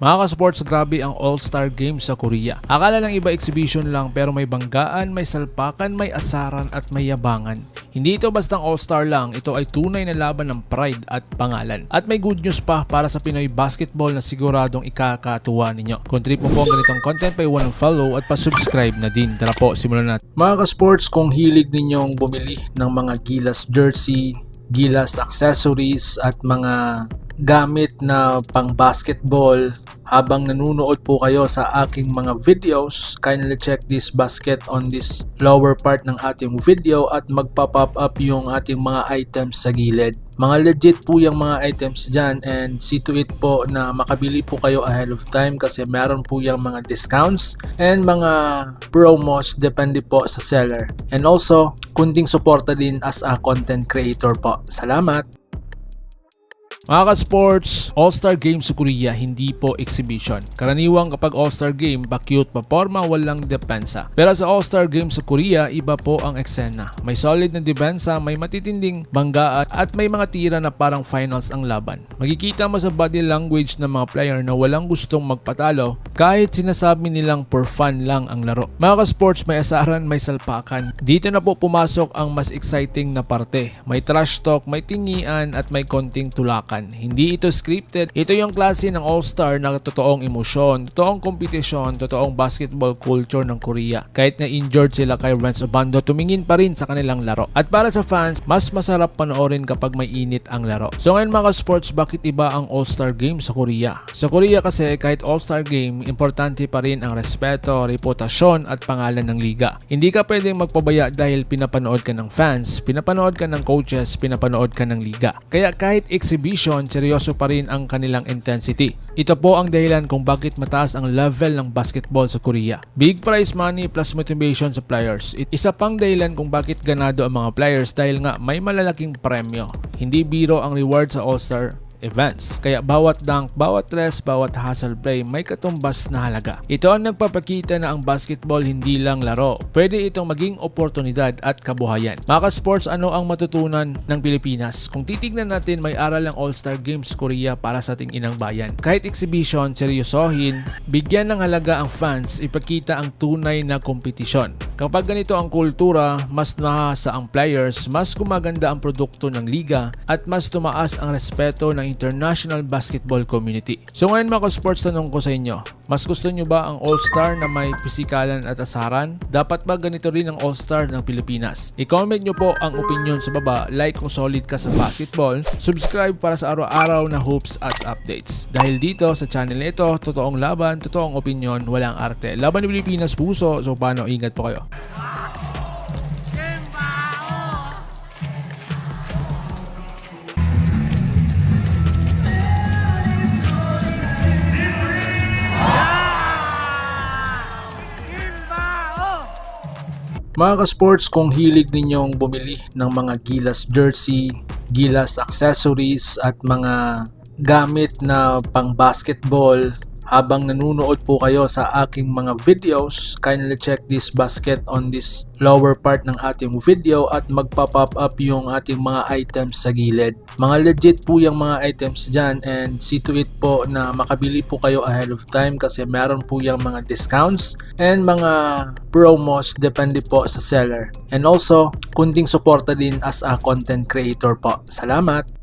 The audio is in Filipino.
Mga ka-sports, grabe ang All-Star Games sa Korea. Akala ng iba exhibition lang pero may banggaan, may salpakan, may asaran at may yabangan. Hindi ito bastang All-Star lang, ito ay tunay na laban ng pride at pangalan. At may good news pa para sa Pinoy basketball na siguradong ikakatuwa ninyo. Kung trip mo po ang ganitong content, pa-iwan ng follow at pa-subscribe na din. Tara po, simulan natin. Mga ka-sports, kung hilig ninyong bumili ng mga Gilas jersey, Gilas accessories at mga gamit na pang basketball habang nanonood po kayo sa aking mga videos, kindly check this basket on this lower part ng ating video at magpa-pop up yung ating mga items sa gilid. Mga legit po yung mga items dyan and see to it po na makabili po kayo ahead of time kasi meron po yung mga discounts and mga promos depende po sa seller. And also, kunting suporta din as a content creator po. Salamat! Mga ka-sports, All-Star Game sa Korea hindi po exhibition. Karaniwang kapag All-Star Game, cute pa forma, walang depensa. Pero sa All-Star Game sa Korea, iba po ang eksena. May solid na depensa, may matitinding banggaan at may mga tira na parang finals ang laban. Makikita mo sa body language ng mga player na walang gustong magpatalo kahit sinasabi nilang for fun lang ang laro. Mga ka-sports, may asaran, may salpakan. Dito na po pumasok ang mas exciting na parte. May trash talk, may tingian at may konting tulakan. Hindi ito scripted. Ito yung klase ng All-Star na totoong emosyon, totoong kompetisyon, totoong basketball culture ng Korea. Kahit na injured sila kay Renz Obando, tumingin pa rin sa kanilang laro. At para sa fans, mas masarap panoorin kapag may init ang laro. So ngayon mga sports, bakit iba ang All-Star Game sa Korea? Sa Korea kasi kahit All-Star Game, importante pa rin ang respeto, reputasyon at pangalan ng liga. Hindi ka pwedeng magpabaya dahil pinapanood ka ng fans, pinapanood ka ng coaches, pinapanood ka ng liga. Kaya kahit exhibition, seryoso pa rin ang kanilang intensity. Ito po ang dahilan kung bakit mataas ang level ng basketball sa Korea. Big prize money plus motivation sa players. Isa pang dahilan kung bakit ganado ang mga players dahil nga may malalaking premyo. Hindi biro ang reward sa All-Star events. Kaya bawat dunk, bawat rest, bawat hustle play may katumbas na halaga. Ito ang nagpapakita na ang basketball hindi lang laro. Pwede itong maging oportunidad at kabuhayan. Mga sports, ano ang matutunan ng Pilipinas? Kung titignan natin, may aral ang All-Star Games Korea para sa ating inang bayan. Kahit exhibition, seryosohin, bigyan ng halaga ang fans, ipakita ang tunay na kompetisyon. Kapag ganito ang kultura, mas nahasa ang players, mas gumaganda ang produkto ng liga, at mas tumaas ang respeto ng international basketball community. So ngayon mga sports, tanong ko sa inyo, mas gusto nyo ba ang All-Star na may pisikalan at asaran? Dapat ba ganito rin ang All-Star ng Pilipinas? I-comment nyo po ang opinion sa baba, like kung solid ka sa basketball, subscribe para sa araw-araw na hoops at updates. Dahil dito sa channel na ito, totoong laban, totoong opinion, walang arte. Laban ng Pilipinas puso, so paano, ingat po kayo. Mga ka-sports, kung hilig ninyong bumili ng mga Gilas jersey, Gilas accessories at mga gamit na pang basketball habang nanonood po kayo sa aking mga videos, kindly check this basket on this lower part ng ating video at magpa-pop up yung ating mga items sa gilid. Mga legit po yung mga items dyan and see to it po na makabili po kayo ahead of time kasi meron po yung mga discounts and mga promos depende po sa seller. And also, kunting suporta din as a content creator po. Salamat!